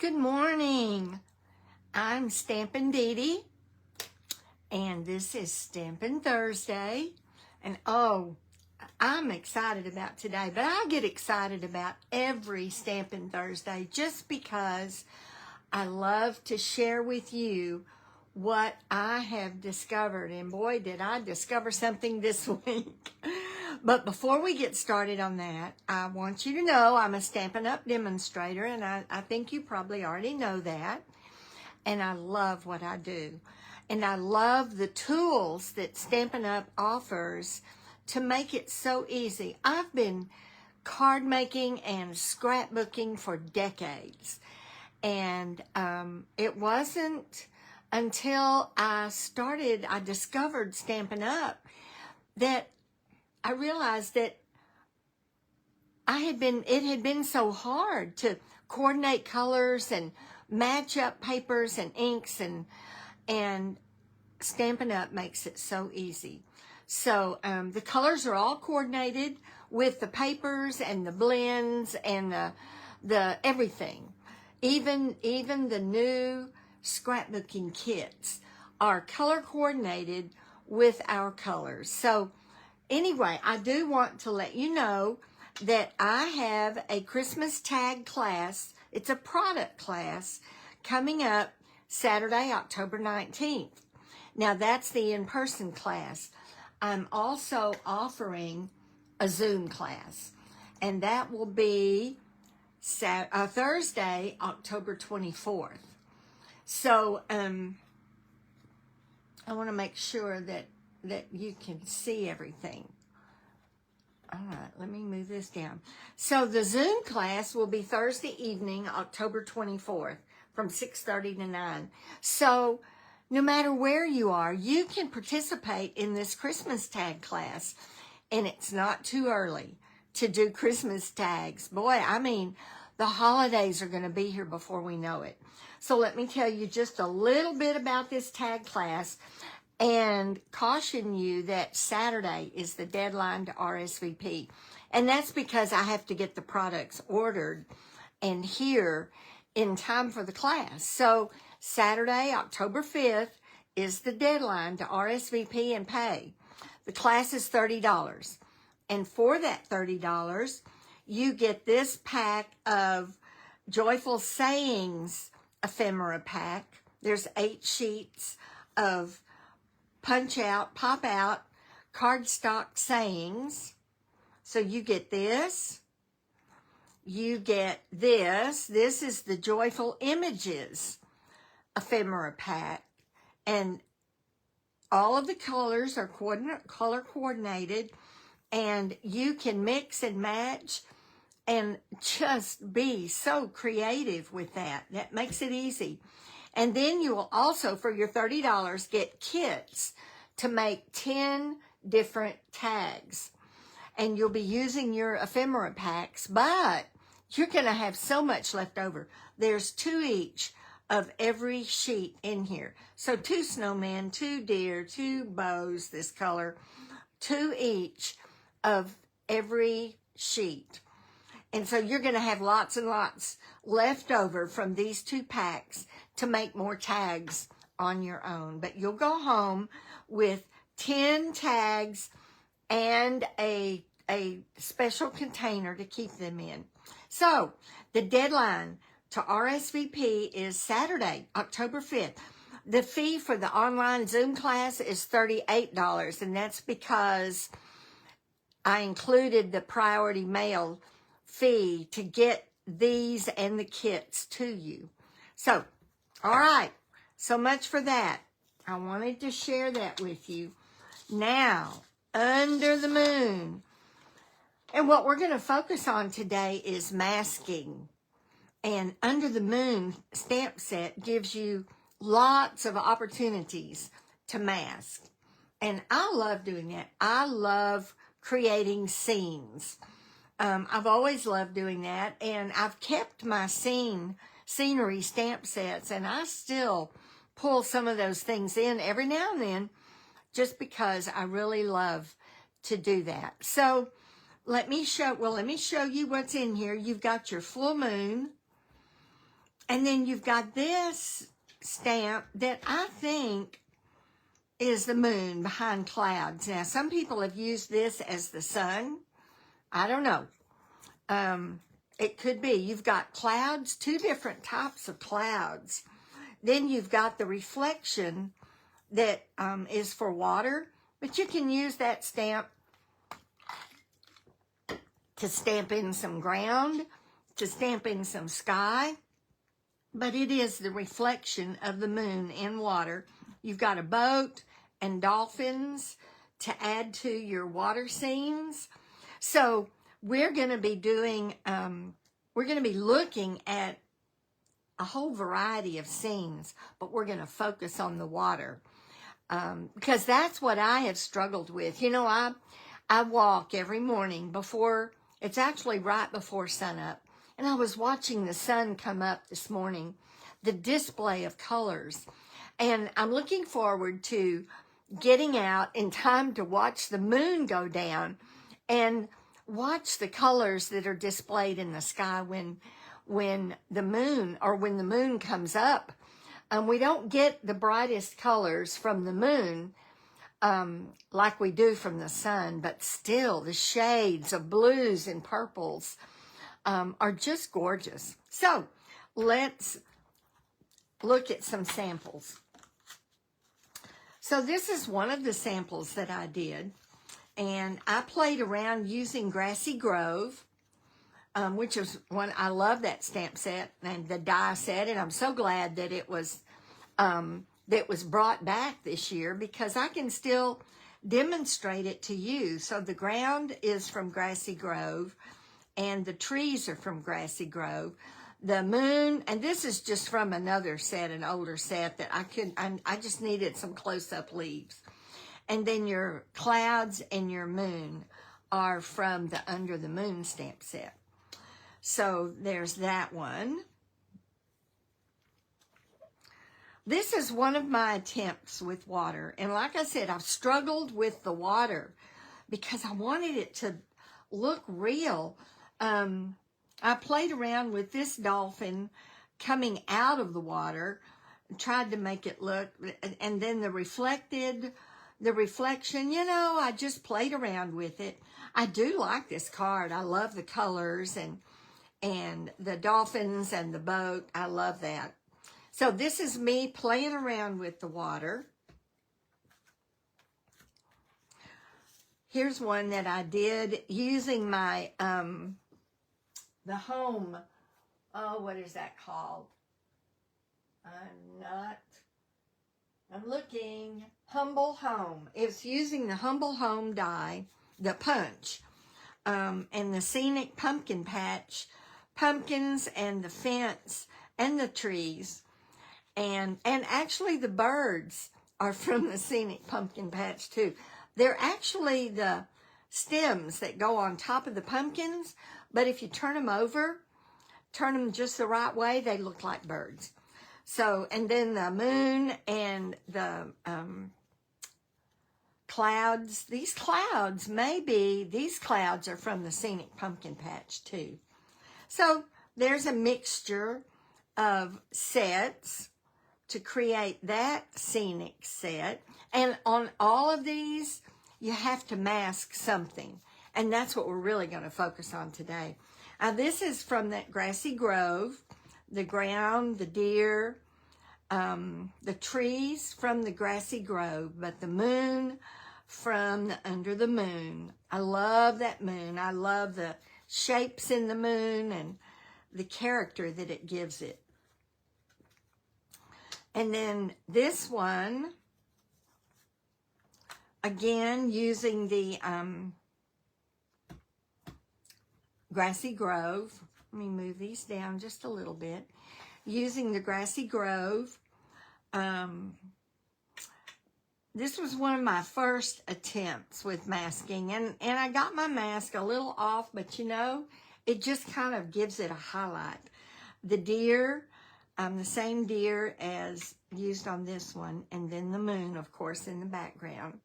Good morning. I'm Stampin' Dee Dee, and this is Stampin' Thursday. And oh, I'm excited about today, but I get excited about every Stampin' Thursday just because I love to share with you what I have discovered. And boy, did I discover something this week. But before we get started on that, I want you to know I'm a Stampin' Up! Demonstrator, and I think you probably already know that. And I love what I do. And I love the tools that Stampin' Up! Offers to make it so easy. I've been card making and scrapbooking for decades. And it wasn't until I discovered Stampin' Up! That I realized that it had been so hard to coordinate colors and match up papers and inks, and Stampin' Up! Makes it so easy. So the colors are all coordinated with the papers and the blends and the everything. Even the new scrapbooking kits are color coordinated with our colors. So anyway, I do want to let you know that I have a Christmas tag class. It's a product class coming up Saturday, October 19th. Now, that's the in-person class. I'm also offering a Zoom class, and that will be Thursday, October 24th. So I want to make sure that you can see everything. All right, let me move this down. So the Zoom class will be Thursday evening, October 24th, from 6:30 to 9. So no matter where you are, you can participate in this Christmas tag class, and it's not too early to do Christmas tags. Boy, I mean, the holidays are going to be here before we know it. So let me tell you just a little bit about this tag class and caution you that Saturday is the deadline to RSVP. And that's because I have to get the products ordered and here in time for the class. So Saturday, October 5th is the deadline to RSVP and pay. The class is $30. And for that $30, you get this pack of Joyful Sayings ephemera pack. There's 8 sheets of punch out, pop out, cardstock sayings. So you get this. You get this. This is the Joyful Images ephemera pack. And all of the colors are color coordinated. And you can mix and match and just be so creative with that. That makes it easy. And then you will also, for your $30, get kits to make 10 different tags. And you'll be using your ephemera packs, but you're going to have so much left over. There's 2 each of every sheet in here. So 2 snowmen, 2 deer, 2 bows, this color, 2 each of every sheet. And so you're going to have lots and lots left over from these 2 packs to make more tags on your own. But you'll go home with 10 tags and a special container to keep them in. So the deadline to RSVP is Saturday, October 5th. The fee for the online Zoom class is $38, and that's because I included the priority mail fee to get these and the kits to you. So, all right, so much for that. I wanted to share that with you. Now, Under the Moon. And what we're going to focus on today is masking. And Under the Moon stamp set gives you lots of opportunities to mask. And I love doing that. I love creating scenes. I've always loved doing that, and I've kept my scenery stamp sets, and I still pull some of those things in every now and then just because I really love to do that. So let me show you what's in here. You've got your full moon, And then you've got this stamp that I think is the moon behind clouds. Now, some people have used this as the sun. I don't know. It could be. You've got clouds, two different types of clouds. Then you've got the reflection that is for water, but you can use that stamp to stamp in some ground, to stamp in some sky, but it is the reflection of the moon in water. You've got a boat and dolphins to add to your water scenes. So we're going to be doing, we're going to be looking at a whole variety of scenes, but we're going to focus on the water, because that's what I have struggled with. You know, I walk every morning before, it's actually right before sunup, and I was watching the sun come up this morning, the display of colors, and I'm looking forward to getting out in time to watch the moon go down and watch the colors that are displayed in the sky when the moon comes up. We don't get the brightest colors from the moon like we do from the sun, but still the shades of blues and purples are just gorgeous. So let's look at some samples. So this is one of the samples that I did, and I played around using Grassy Grove, which is one, I love that stamp set and the die set, and I'm so glad that it was brought back this year, because I can still demonstrate it to you. So the ground is from Grassy Grove, and the trees are from Grassy Grove. The moon, and this is just from another set, an older set that I just needed some close-up leaves. And then your clouds and your moon are from the Under the Moon stamp set. So there's that one. This is one of my attempts with water. And like I said, I've struggled with the water because I wanted it to look real. I played around with this dolphin coming out of the water, tried to make it look, and then the reflection, you know, I just played around with it. I do like this card. I love the colors and the dolphins and the boat. I love that. So this is me playing around with the water. Here's one that I did using my, the home, what is that called? I'm looking, Humble Home. It's using the Humble Home die, the punch, and the Scenic Pumpkin Patch, pumpkins and the fence and the trees. And actually the birds are from the Scenic Pumpkin Patch too. They're actually the stems that go on top of the pumpkins, but if you turn them over, turn them just the right way, they look like birds. So, and then the moon and the clouds, these clouds are from the Scenic Pumpkin Patch too. So there's a mixture of sets to create that scenic set. And on all of these, you have to mask something. And that's what we're really going to focus on today. This is from that Grassy Grove, the ground, the deer, the trees from the Grassy Grove, but the moon from the Under the Moon. I love that moon. I love the shapes in the moon and the character that it gives it. And then this one, again, using the Grassy Grove. Let me move these down just a little bit. Using the Grassy Grove. This was one of my first attempts with masking. And I got my mask a little off, but you know, it just kind of gives it a highlight. The deer, the same deer as used on this one. And then the moon, of course, in the background.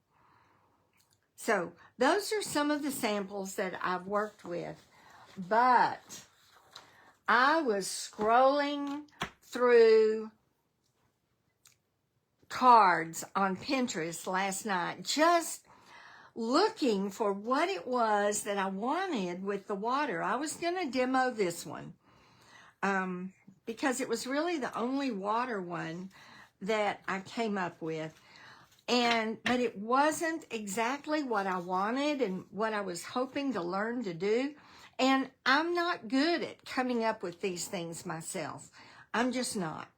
So those are some of the samples that I've worked with. But I was scrolling through cards on Pinterest last night, just looking for what it was that I wanted with the water. I was going to demo this one because it was really the only water one that I came up with. But it wasn't exactly what I wanted and what I was hoping to learn to do. And I'm not good at coming up with these things myself. I'm just not.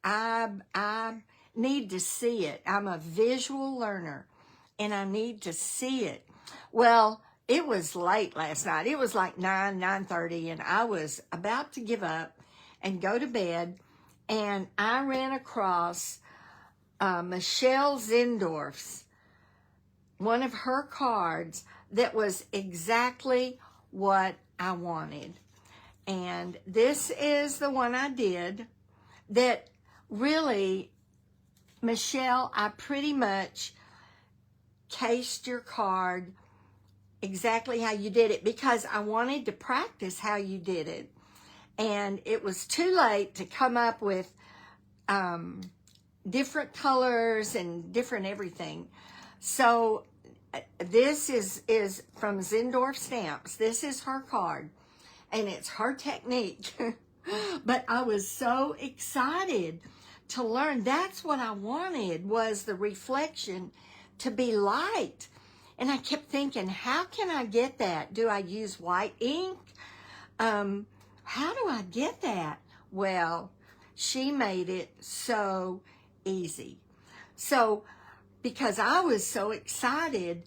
I need to see it. I'm a visual learner, and I need to see it. Well, it was late last night. It was like 9:30, and I was about to give up and go to bed, and I ran across Michelle Zindorf's, one of her cards that was exactly what I wanted. And this is the one I did that really, Michelle, I pretty much cased your card exactly how you did it because I wanted to practice how you did it. And it was too late to come up with different colors and different everything. So this is from Zindorf Stamps. This is her card, and it's her technique. But I was so excited to learn. That's what I wanted, was the reflection to be light. And I kept thinking, how can I get that? Do I use white ink? How do I get that? Well, she made it so easy. So, because I was so excited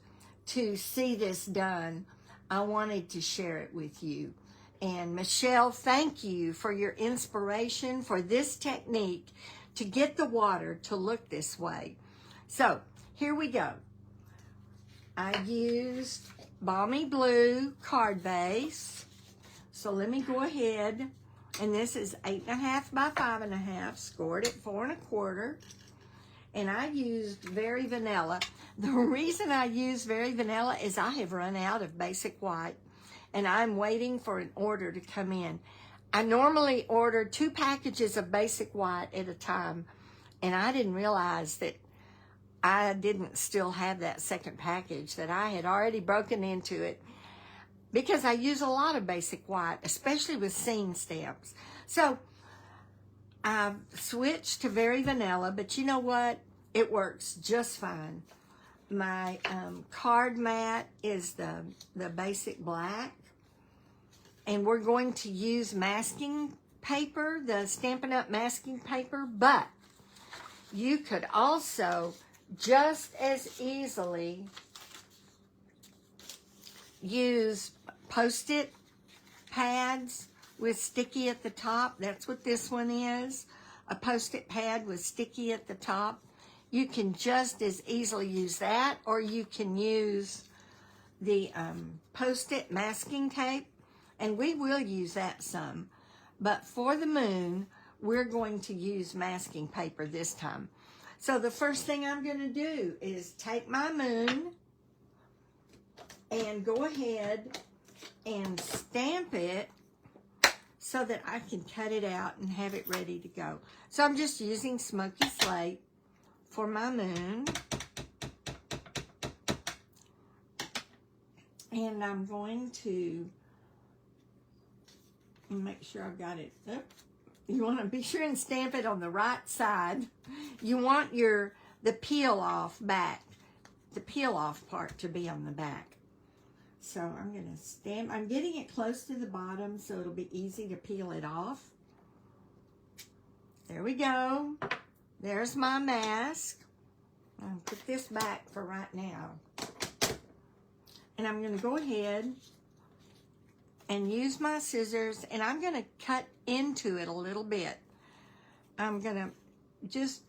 to see this done, I wanted to share it with you. And Michelle, thank you for your inspiration for this technique to get the water to look this way. So, here we go. I used Balmy Blue card base. So let me go ahead, and this is 8.5 by 5.5, scored at 4 1/4. And I used Very Vanilla. The reason I used Very Vanilla is I have run out of basic white, and I'm waiting for an order to come in. I normally order 2 packages of basic white at a time, and I didn't realize that I didn't still have that second package, that I had already broken into it, because I use a lot of basic white, especially with scene stamps. So I've switched to Very Vanilla, but you know what? It works just fine. My card mat is the basic black, and we're going to use masking paper, the Stampin' Up! Masking paper, but you could also just as easily use Post-it pads with sticky at the top. That's what this one is, a Post-it pad with sticky at the top. You can just as easily use that, or you can use the Post-it masking tape, and we will use that some. But for the moon, we're going to use masking paper this time. So the first thing I'm going to do is take my moon and go ahead and stamp it so that I can cut it out and have it ready to go. So I'm just using Smoky Slate for my moon. And I'm going to make sure I've got it up. You want to be sure and stamp it on the right side. You want the peel off back, the peel off part to be on the back. So I'm going to stamp. I'm getting it close to the bottom so it'll be easy to peel it off. There we go. There's my mask. I'll put this back for right now. And I'm going to go ahead and use my scissors, and I'm going to cut into it a little bit. I'm going to just,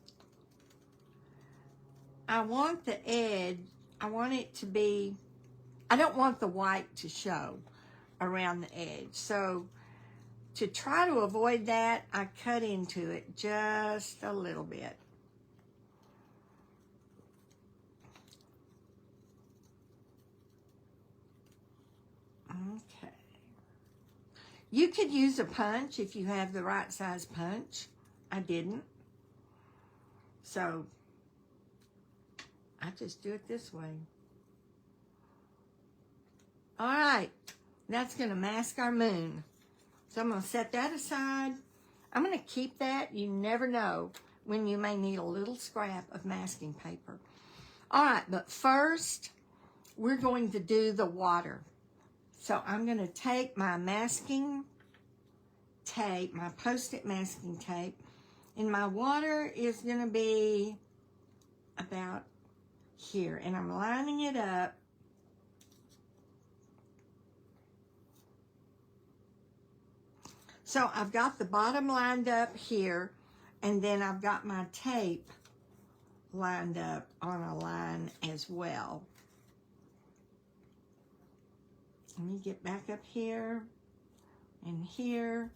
I want the edge, I want it to be, I don't want the white to show around the edge. So to try to avoid that, I cut into it just a little bit. Okay. You could use a punch if you have the right size punch. I didn't. So I just do it this way. All right, that's going to mask our moon. So I'm going to set that aside. I'm going to keep that. You never know when you may need a little scrap of masking paper. All right, but first, we're going to do the water. So I'm going to take my masking tape, my Post-it masking tape, and my water is going to be about here. And I'm lining it up. So I've got the bottom lined up here, and then I've got my tape lined up on a line as well. Let me get back up here and here,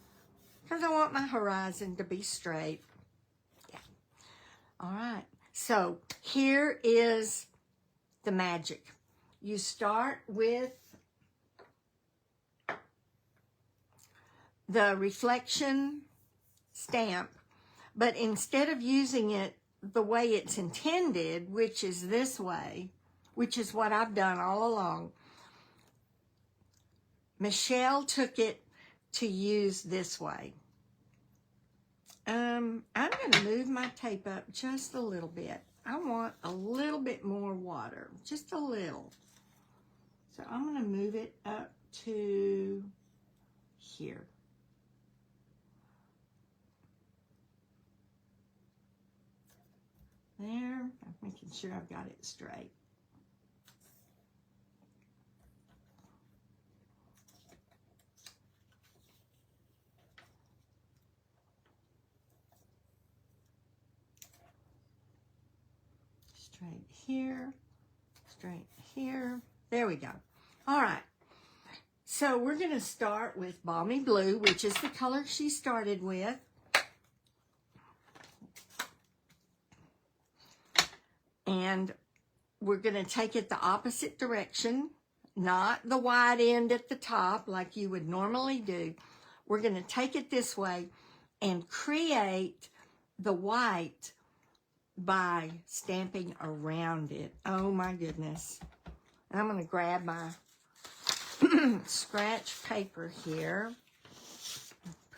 because I want my horizon to be straight. Yeah. All right. So here is the magic. You start with the reflection stamp, but instead of using it the way it's intended, which is this way, which is what I've done all along, Michelle took it to use this way. I'm going to move my tape up just a little bit. I want a little bit more water, just a little. So I'm going to move it up to here. There, I'm making sure I've got it straight. Straight here, straight here. There we go. All right. So we're going to start with Balmy Blue, which is the color she started with. And we're going to take it the opposite direction, not the wide end at the top like you would normally do. We're going to take it this way and create the white by stamping around it. Oh my goodness. And I'm going to grab my scratch paper here,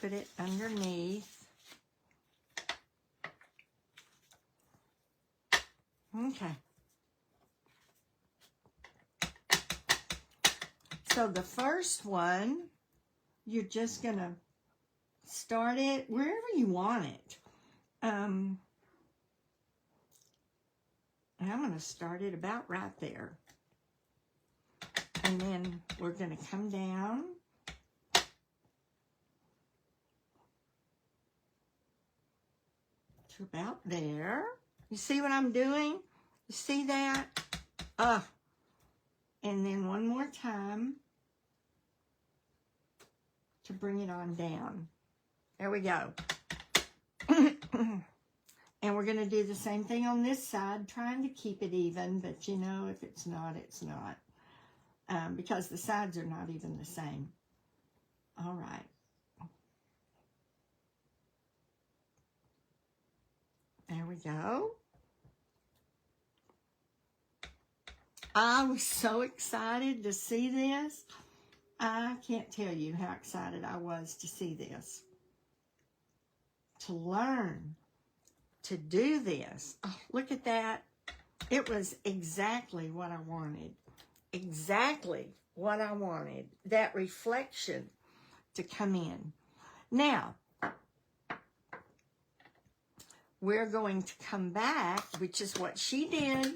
put it underneath. Okay. So the first one, you're just going to start it wherever you want it. And I'm going to start it about right there. And then we're going to come down. To about there. You see what I'm doing? You see that? And then one more time to bring it on down. There we go. And we're going to do the same thing on this side, trying to keep it even, but you know, if it's not, it's not. Because the sides are not even the same. All right. There we go. I was so excited to see this. I can't tell you how excited I was to see this. To learn to do this. Oh, look at that. It was exactly what I wanted. Exactly what I wanted. That reflection to come in. Now, we're going to come back, which is what she did.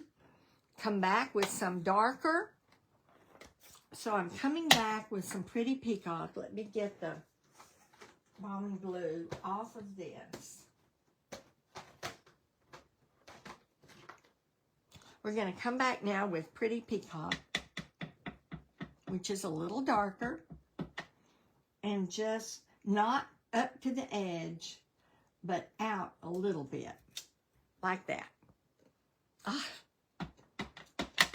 Come back with some darker. So I'm coming back with some Pretty Peacock. Let me get the Balmy Blue off of this. We're going to come back now with Pretty Peacock, which is a little darker, and just not up to the edge, but out a little bit, like that.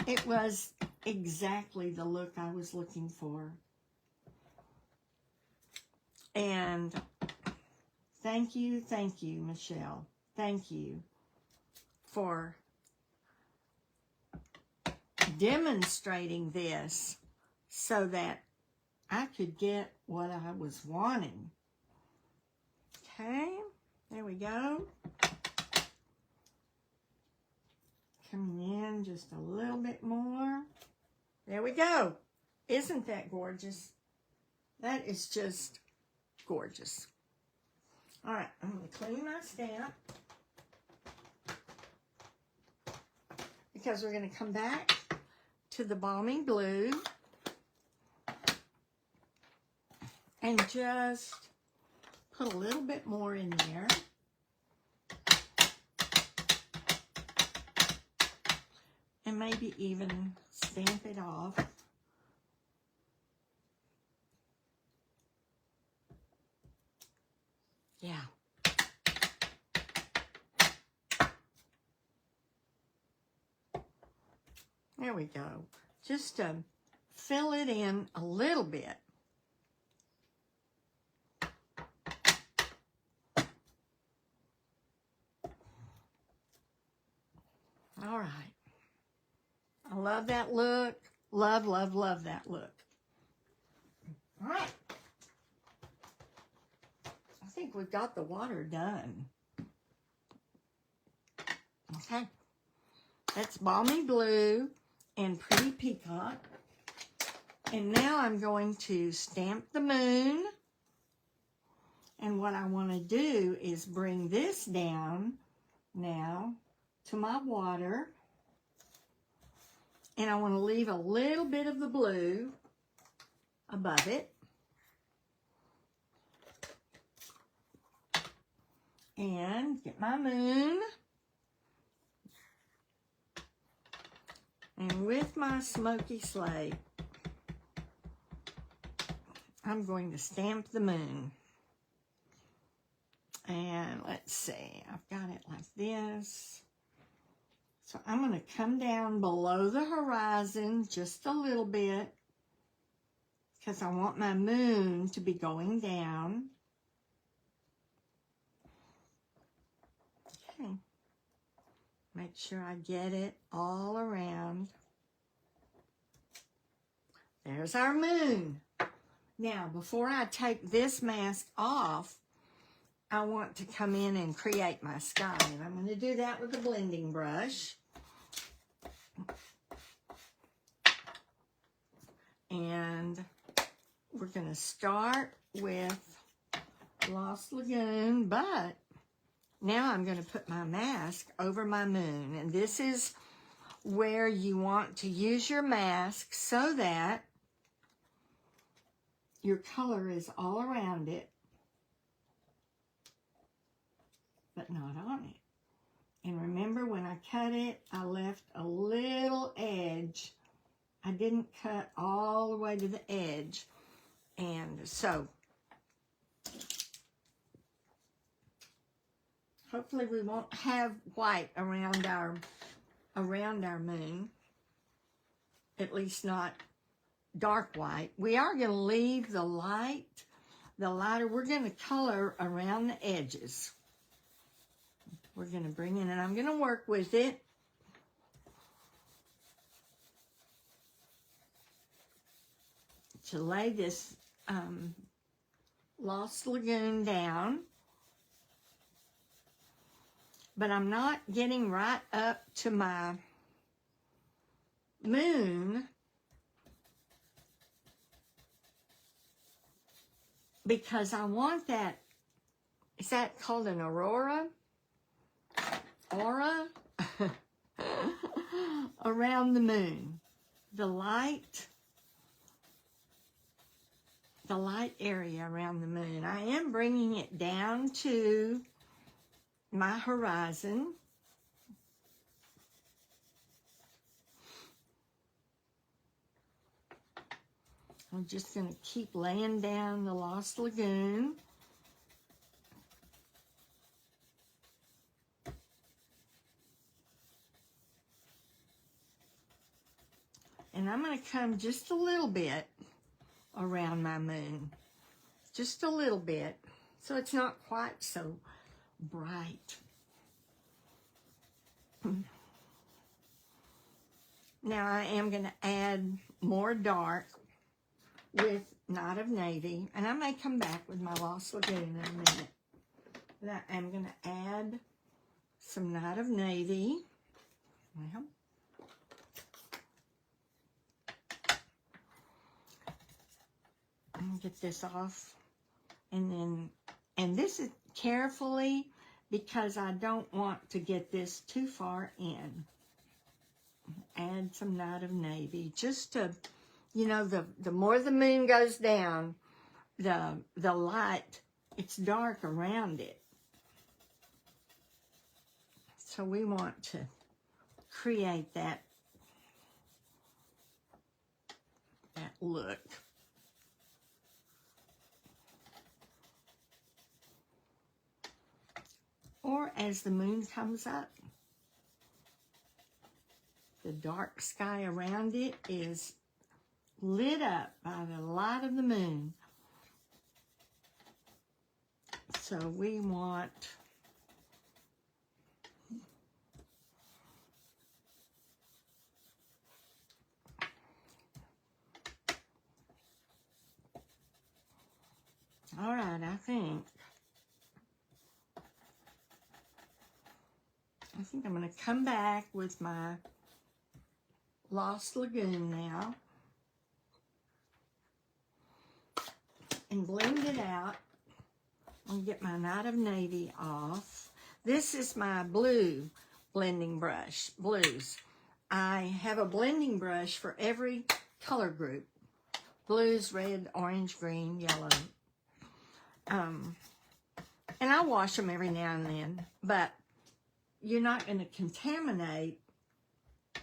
It was exactly the look I was looking for. And Thank you, Michelle. Thank you for demonstrating this so that I could get what I was wanting. Okay, there we go. Coming in just a little bit more. There we go. Isn't that gorgeous? That is just gorgeous. All right, I'm going to clean my stamp because we're going to come back to the Balmy Blue and just put a little bit more in there. And maybe even stamp it off. Yeah. There we go. Just fill it in a little bit. All right. I love that look. Love, love, love that look. All right. I think we've got the water done. Okay. That's Balmy Blue and Pretty Peacock. And now I'm going to stamp the moon. And what I want to do is bring this down now to my water. And I want to leave a little bit of the blue above it. And get my moon. And with my smoky slate, I'm going to stamp the moon. And let's see, I've got it like this. So I'm going to come down below the horizon just a little bit because I want my moon to be going down. Okay. Make sure I get it all around. There's our moon. Now, before I take this mask off, I want to come in and create my sky. And I'm going to do that with a blending brush. And we're going to start with Lost Lagoon, but now I'm going to put my mask over my moon. And this is where you want to use your mask so that your color is all around it, but not on it. And remember, when I cut it, I left a little edge. I didn't cut all the way to the edge. And so, hopefully we won't have white around our moon. At least not dark white. We are going to leave the lighter, we're going to color around the edges. We're going to bring in, and I'm going to work with it. To lay this Lost Lagoon down. But I'm not getting right up to my moon because I want that, is that called an aurora? Aura? Around the moon. The light area around the moon. I am bringing it down to my horizon. I'm just going to keep laying down the Lost Lagoon. And I'm going to come just a little bit around my moon. Just a little bit. So it's not quite so bright. Now I am going to add more dark with Night of Navy, and I may come back with my Lost Lagoon in a minute. But I'm going to add some Night of Navy. Well, I'm going to get this off, and this is carefully because I don't want to get this too far in. Add some Night of Navy just to, you know, the more the moon goes down, the light, it's dark around it. So we want to create that look. Or as the moon comes up, the dark sky around it is lit up by the light of the moon. So we want all right, I think I'm going to come back with my Lost Lagoon now and blend it out. I'll get my Night of Navy off. This is my blue blending brush, blues. I have a blending brush for every color group. Blues, red, orange, green, yellow. And I wash them every now and then, but you're not going to contaminate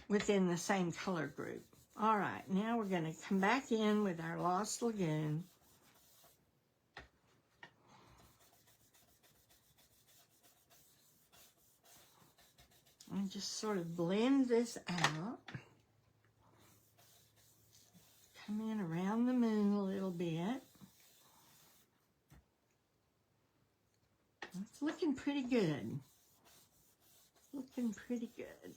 within the same color group. All right, now we're going to come back in with our Lost Lagoon. And just sort of blend this out. Come in around the moon a little bit. It's looking pretty good. Looking pretty good.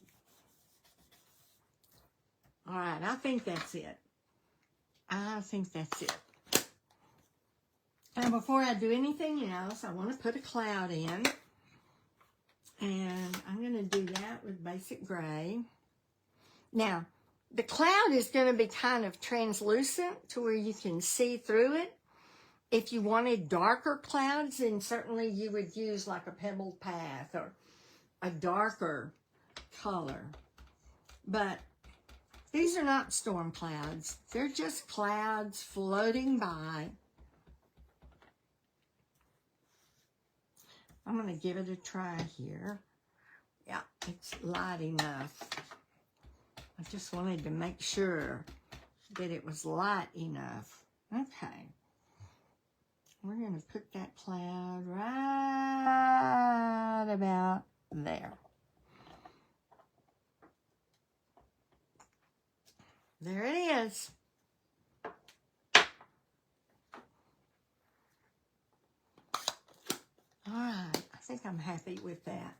All right, I think that's it. I think that's it. Now, before I do anything else, I want to put a cloud in. And I'm going to do that with basic gray. Now, the cloud is going to be kind of translucent to where you can see through it. If you wanted darker clouds, then certainly you would use like a pebbled path or a darker color. But these are not storm clouds. They're just clouds floating by. I'm going to give it a try here. Yeah, it's light enough. I just wanted to make sure that it was light enough. Okay. We're going to put that cloud right about there. There it is. All right, I think I'm happy with that.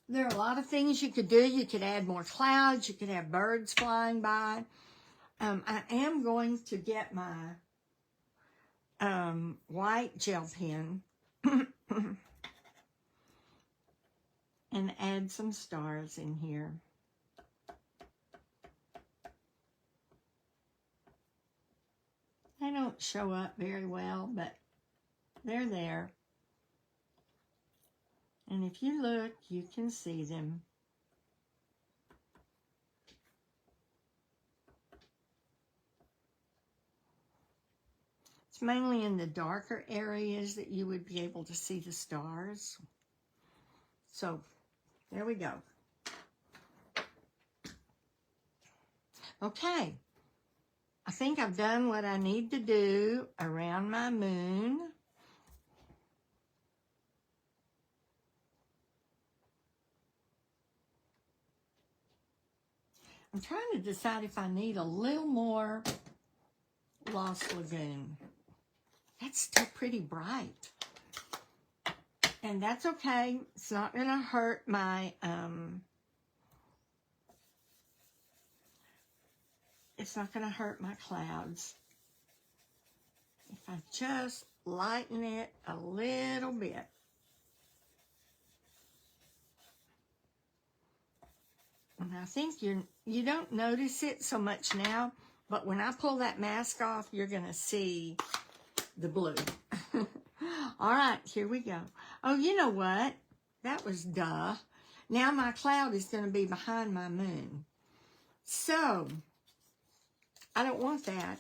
There are a lot of things you could do. You could add more clouds. You could have birds flying by. I am going to get my white gel pen and add some stars in here. They don't show up very well, but they're there. And if you look, you can see them. It's mainly in the darker areas that you would be able to see the stars. So, there we go. Okay. I think I've done what I need to do around my moon. I'm trying to decide if I need a little more Lost Lagoon. That's still pretty bright. And that's okay. It's not going to hurt my, it's not going to hurt my clouds. If I just lighten it a little bit. And I think you don't notice it so much now, but when I pull that mask off, you're going to see the blue. All right, here we go. Oh, you know what? That was duh. Now my cloud is going to be behind my moon. So, I don't want that.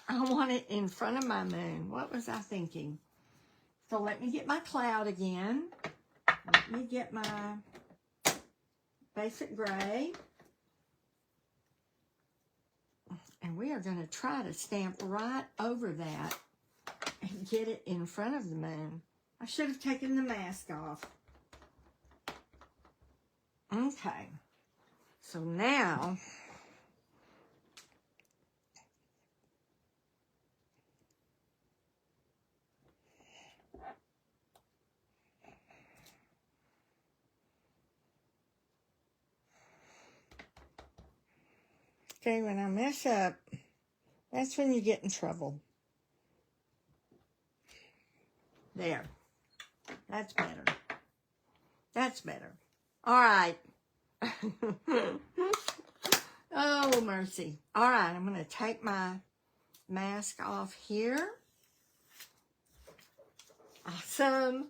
I want it in front of my moon. What was I thinking? So let me get my cloud again. Let me get my basic gray. And we are going to try to stamp right over that and get it in front of the moon. I should have taken the mask off. Okay. So now, okay, when I mess up, that's when you get in trouble. There. That's better. That's better. All right. Oh, mercy. All right, I'm going to take my mask off here. Awesome.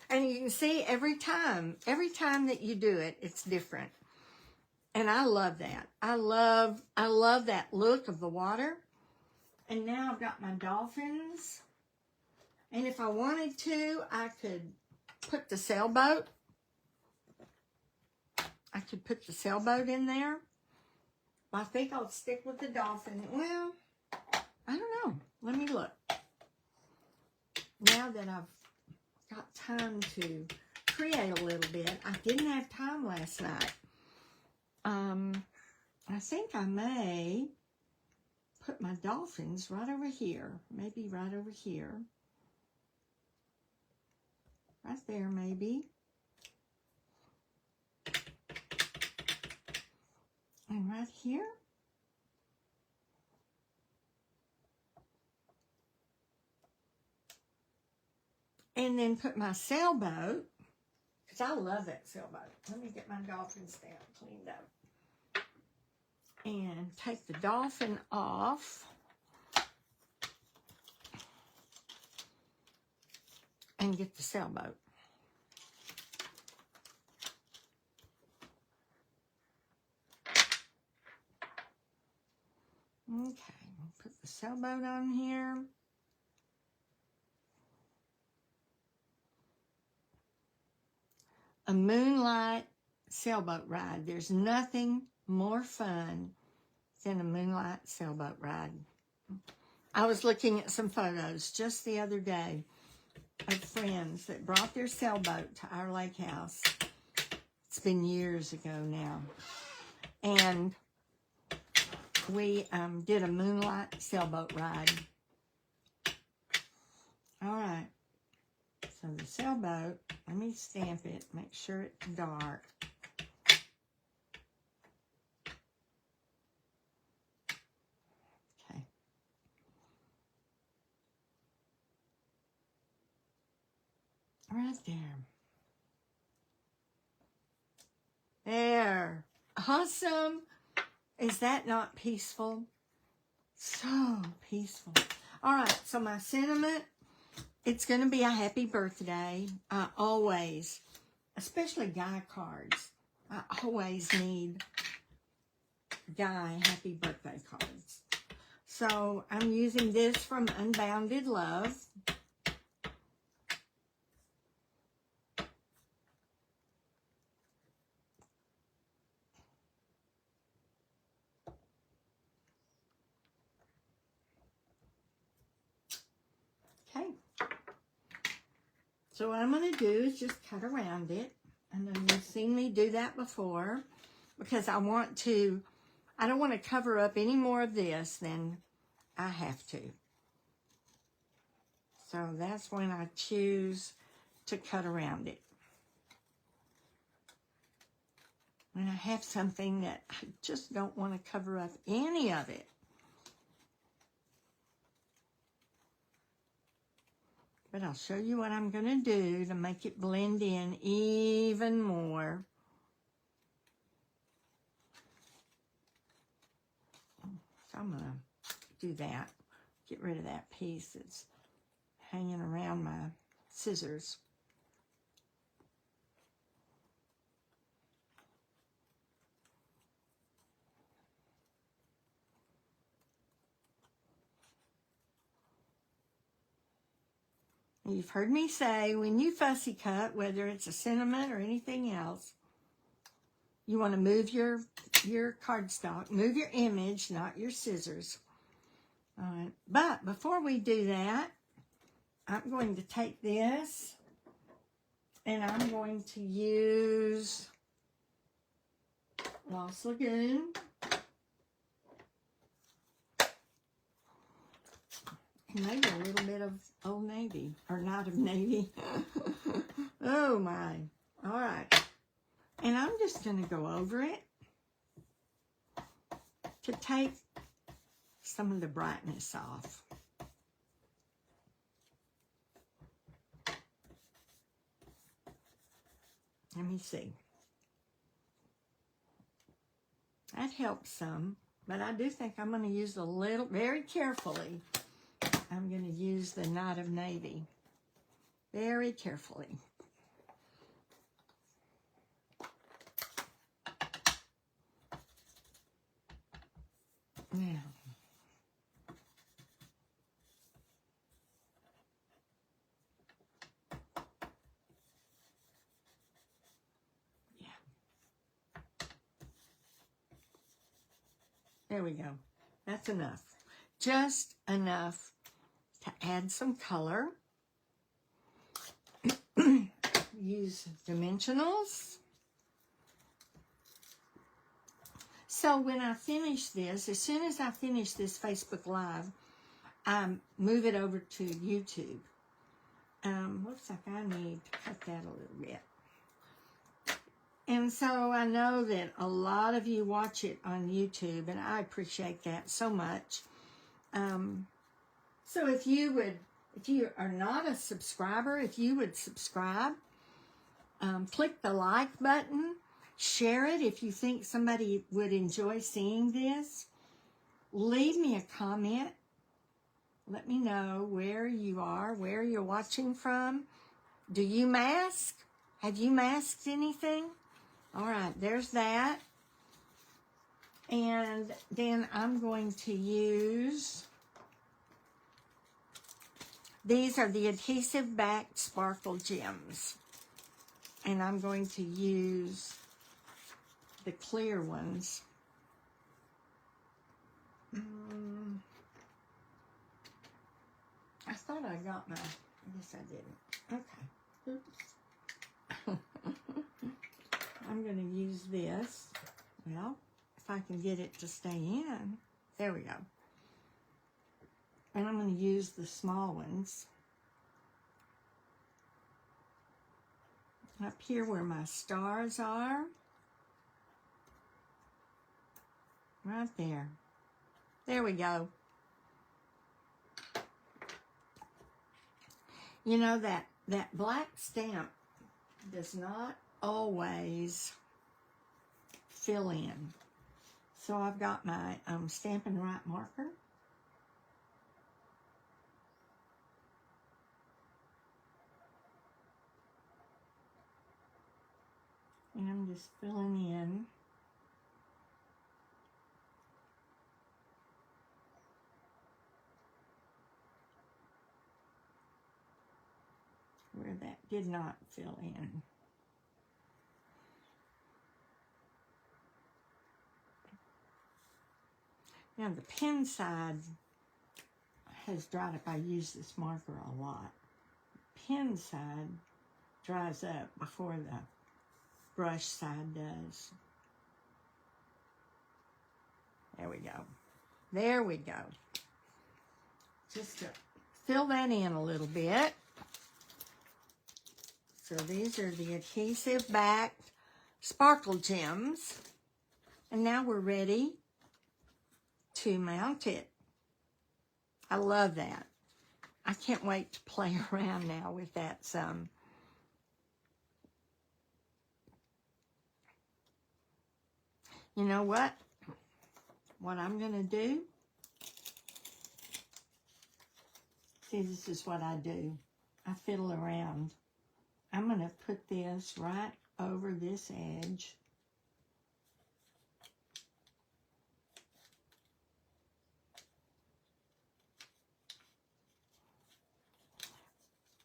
And you can see every time that you do it, it's different. And I love that. I love that look of the water. And now I've got my dolphins. And if I wanted to, I could put the sailboat. I could put the sailboat in there. I think I'll stick with the dolphin. Well, I don't know. Let me look. Now that I've got time to create a little bit. I didn't have time last night. I think I may put my dolphins right over here. Maybe right over here. Right there, maybe. And right here. And then put my sailboat, because I love that sailboat. Let me get my dolphin stamp cleaned up. And take the dolphin off. And get the sailboat. Okay, put the sailboat on here. A moonlight sailboat ride. There's nothing more fun than a moonlight sailboat ride. I was looking at some photos just the other day of friends that brought their sailboat to our lake house. It's been years ago now. And we did a moonlight sailboat ride. All right. So the sailboat, let me stamp it, make sure it's dark. Okay. Right there. There. Awesome. Is that not peaceful? So peaceful. All right, so my sentiment, it's going to be a happy birthday. I always, especially guy cards, I always need guy happy birthday cards. So I'm using this from Unbounded Love. Okay. So what I'm going to do is just cut around it. And then you've seen me do that before. Because I don't want to cover up any more of this than I have to. So that's when I choose to cut around it. When I have something that I just don't want to cover up any of it. But I'll show you what I'm going to do to make it blend in even more. So I'm going to do that. Get rid of that piece that's hanging around my scissors. You've heard me say, when you fussy cut, whether it's a sentiment or anything else, you want to move your cardstock, move your image, not your scissors. All right. But before we do that, I'm going to take this and I'm going to use Lost Lagoon. Maybe a little bit of Old Navy, or not of Navy. Oh my. All right. And I'm just going to go over it to take some of the brightness off. Let me see. That helps some, but I do think I'm going to use a little, very carefully, I'm going to use the Night of Navy. Very carefully. Now. Yeah. There we go. That's enough. Just enough to add some color. Use dimensionals. So when I finish this, as soon as I finish this Facebook Live, I move it over to YouTube. Looks like I need to cut that a little bit. And so I know that a lot of you watch it on YouTube, and I appreciate that so much. So if you are not a subscriber, if you would subscribe, click the like button, share it if you think somebody would enjoy seeing this. Leave me a comment. Let me know where you are, where you're watching from. Do you mask? Have you masked anything? All right, there's that. And then I'm going to use, these are the adhesive backed sparkle gems. And I'm going to use the clear ones. I thought I got my, I guess I didn't. Okay. Oops. I'm going to use this. Well, if I can get it to stay in. There we go. And I'm going to use the small ones. Up here where my stars are. Right there. There we go. You know, that black stamp does not always fill in. So I've got my Stampin' Right marker. And I'm just filling in. Where that did not fill in. Now the pen side has dried up. I use this marker a lot. Pen side dries up before the brush side does. There we go. There we go. Just a fill that in a little bit. So these are the adhesive backed sparkle gems. And now we're ready to mount it. I love that. I can't wait to play around now with that some. You know what? What I'm going to do, see, this is what I do. I fiddle around. I'm going to put this right over this edge.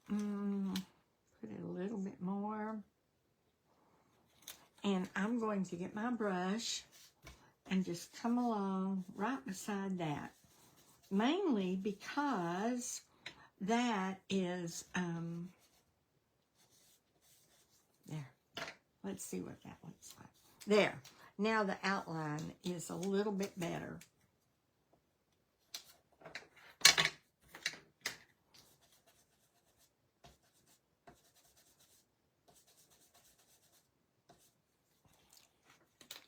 Put it a little bit more. And I'm going to get my brush and just come along right beside that. Mainly because that is, there. Let's see what that looks like. There. Now the outline is a little bit better.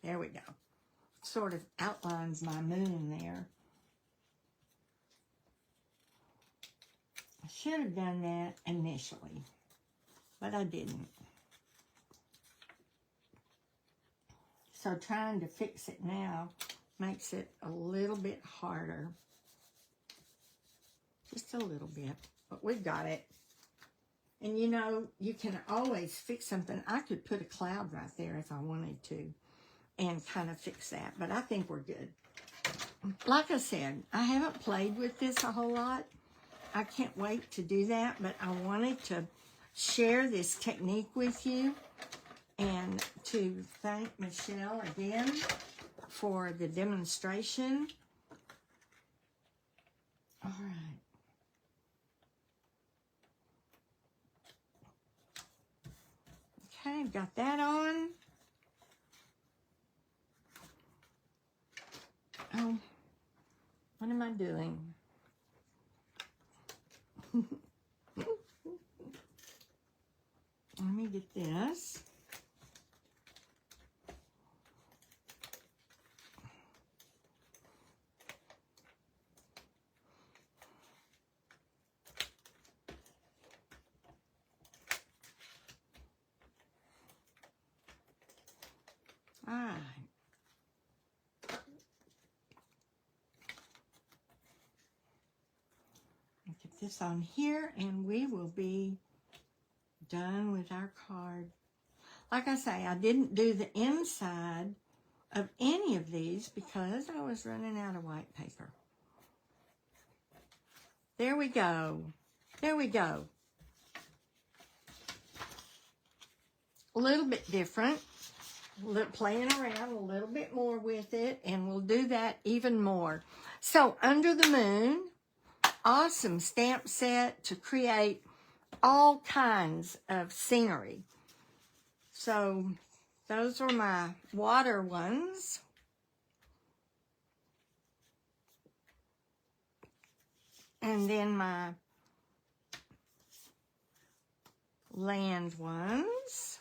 There we go. Sort of outlines my moon there. I should have done that initially, but I didn't. So trying to fix it now makes it a little bit harder. Just a little bit, but we've got it. And you know, you can always fix something. I could put a cloud right there if I wanted to and kind of fix that, but I think we're good. Like I said, I haven't played with this a whole lot. I can't wait to do that, but I wanted to share this technique with you and to thank Michelle again for the demonstration. All right. Okay, got that on. Oh, what am I doing? Let me get this. All right. Get this on here and we will be done with our card. Like I say, I didn't do the inside of any of these because I was running out of white paper. There we go. There we go. A little bit different. Playing around a little bit more with it, and we'll do that even more. So, Under the Moon, awesome stamp set to create all kinds of scenery. So, those are my water ones. And then my land ones.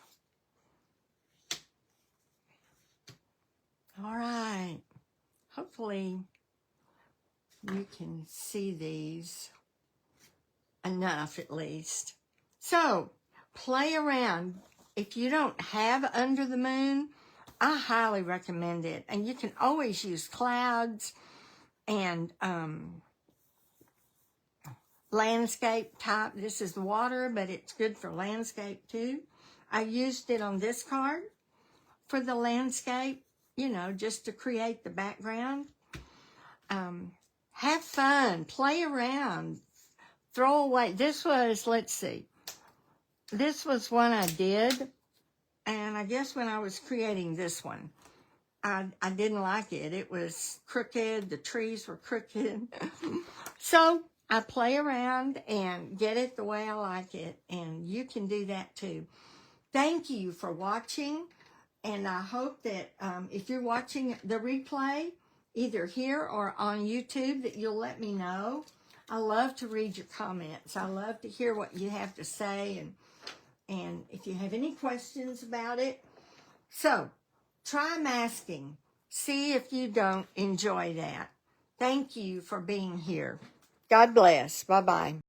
All right. Hopefully you can see these enough at least. So, play around. If you don't have Under the Moon, I highly recommend it. And you can always use clouds and landscape type. This is water, but it's good for landscape too. I used it on this card for the landscape, you know, just to create the background. Have fun, play around, throw away. This was, let's see, this was one I did, and I guess when I was creating this one, I didn't like it. It was crooked, the trees were crooked. So I play around and get it the way I like it, and you can do that too. Thank you for watching, and I hope that if you're watching the replay, either here or on YouTube, that you'll let me know I love to read your comments. I love to hear what you have to say, and if you have any questions about it. So, try masking. See if you don't enjoy that. Thank you for being here. God bless. Bye-bye.